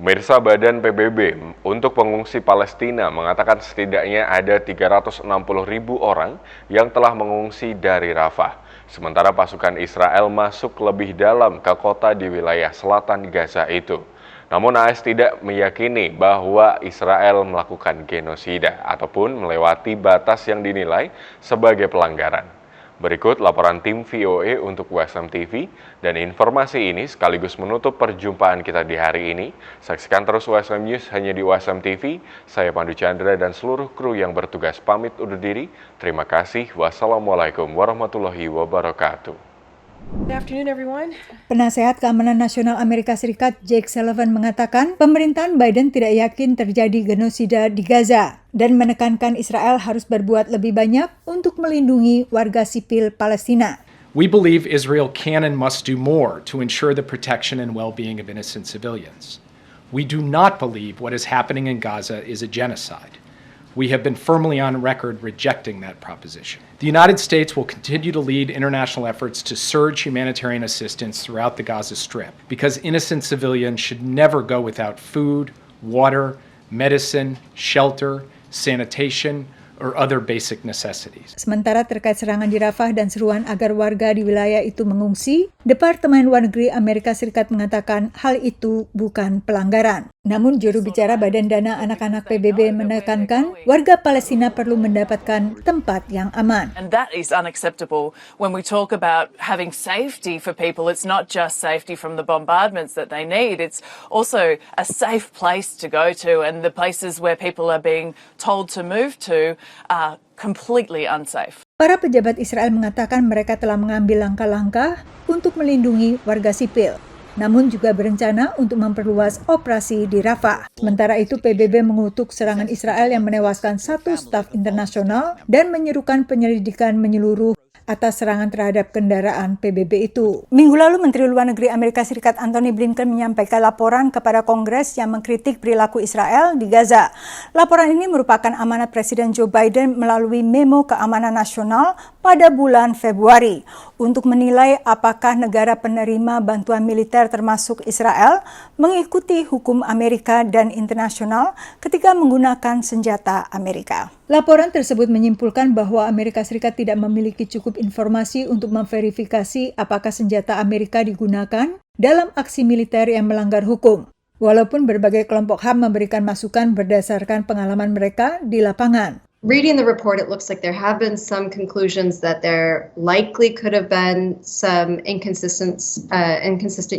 Pemirsa, Badan PBB untuk pengungsi Palestina mengatakan setidaknya ada 360.000 orang yang telah mengungsi dari Rafah. Sementara pasukan Israel masuk lebih dalam ke kota di wilayah selatan Gaza itu. Namun AS tidak meyakini bahwa Israel melakukan genosida ataupun melewati batas yang dinilai sebagai pelanggaran. Berikut laporan tim VOA untuk USM TV, dan informasi ini sekaligus menutup perjumpaan kita di hari ini. Saksikan terus USM News hanya di USM TV. Saya Pandu Chandra dan seluruh kru yang bertugas pamit undur diri. Terima kasih. Wassalamualaikum warahmatullahi wabarakatuh. Good afternoon, everyone. Penasehat Keamanan Nasional Amerika Serikat Jake Sullivan mengatakan pemerintahan Biden tidak yakin terjadi genosida di Gaza dan menekankan Israel harus berbuat lebih banyak untuk melindungi warga sipil Palestina. We believe Israel can and must do more to ensure the protection and well-being of innocent civilians. We do not believe what is happening in Gaza is a genocide. We have been firmly on record rejecting that proposition. The United States will continue to lead international efforts to surge humanitarian assistance throughout the Gaza Strip because innocent civilians should never go without food, water, medicine, shelter, sanitation, or other basic necessities. Sementara terkait serangan di Rafah dan seruan agar warga di wilayah itu mengungsi, Departemen Luar Negeri Amerika Serikat mengatakan hal itu bukan pelanggaran. Namun juru bicara Badan Dana Anak-anak PBB menekankan warga Palestina perlu mendapatkan tempat yang aman. And that is unacceptable. When we talk about having safety for people, it's not just safety from the bombardments that they need, it's also a safe place to go to, and the places where people are being told to move to are completely unsafe. Para pejabat Israel mengatakan mereka telah mengambil langkah-langkah untuk melindungi warga sipil, namun juga berencana untuk memperluas operasi di Rafah. Sementara itu, PBB mengutuk serangan Israel yang menewaskan 1 staf internasional dan menyerukan penyelidikan menyeluruh atas serangan terhadap kendaraan PBB itu. Minggu lalu, Menteri Luar Negeri Amerika Serikat Antony Blinken menyampaikan laporan kepada Kongres yang mengkritik perilaku Israel di Gaza. Laporan ini merupakan amanat Presiden Joe Biden melalui memo keamanan nasional pada bulan Februari untuk menilai apakah negara penerima bantuan militer termasuk Israel mengikuti hukum Amerika dan internasional ketika menggunakan senjata Amerika. Laporan tersebut menyimpulkan bahwa Amerika Serikat tidak memiliki cukup informasi untuk memverifikasi apakah senjata Amerika digunakan dalam aksi militer yang melanggar hukum, walaupun berbagai kelompok HAM memberikan masukan berdasarkan pengalaman mereka di lapangan. Reading the report, it looks like there have been some conclusions that there likely could have been some inconsistent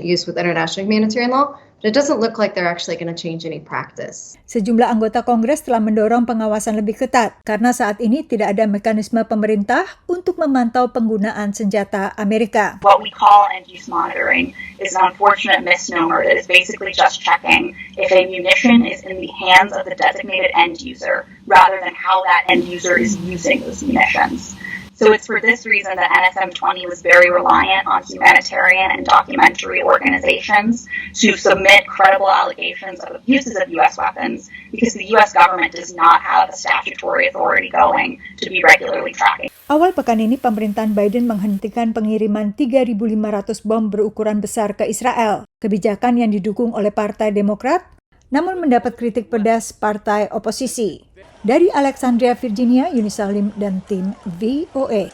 use with international humanitarian law, but it doesn't look like they're actually going to change any practice. Sejumlah anggota Kongres telah mendorong pengawasan lebih ketat karena saat ini tidak ada mekanisme pemerintah untuk memantau penggunaan senjata Amerika. What we call end-use monitoring is an unfortunate misnomer that is basically just checking if a munition is in the hands of the designated end user rather than how that end user is using those munitions. So it's for this reason that NSM-20 was very reliant on humanitarian and documentary organizations to submit credible allegations of abuses of U.S. weapons because the U.S. government does not have a statutory authority going to be regularly tracking. Awal pekan ini, pemerintahan Biden menghentikan pengiriman 3.500 bom berukuran besar ke Israel, kebijakan yang didukung oleh Partai Demokrat, namun mendapat kritik pedas partai oposisi. Dari Alexandria, Virginia, Yuni Salim dan tim VOA.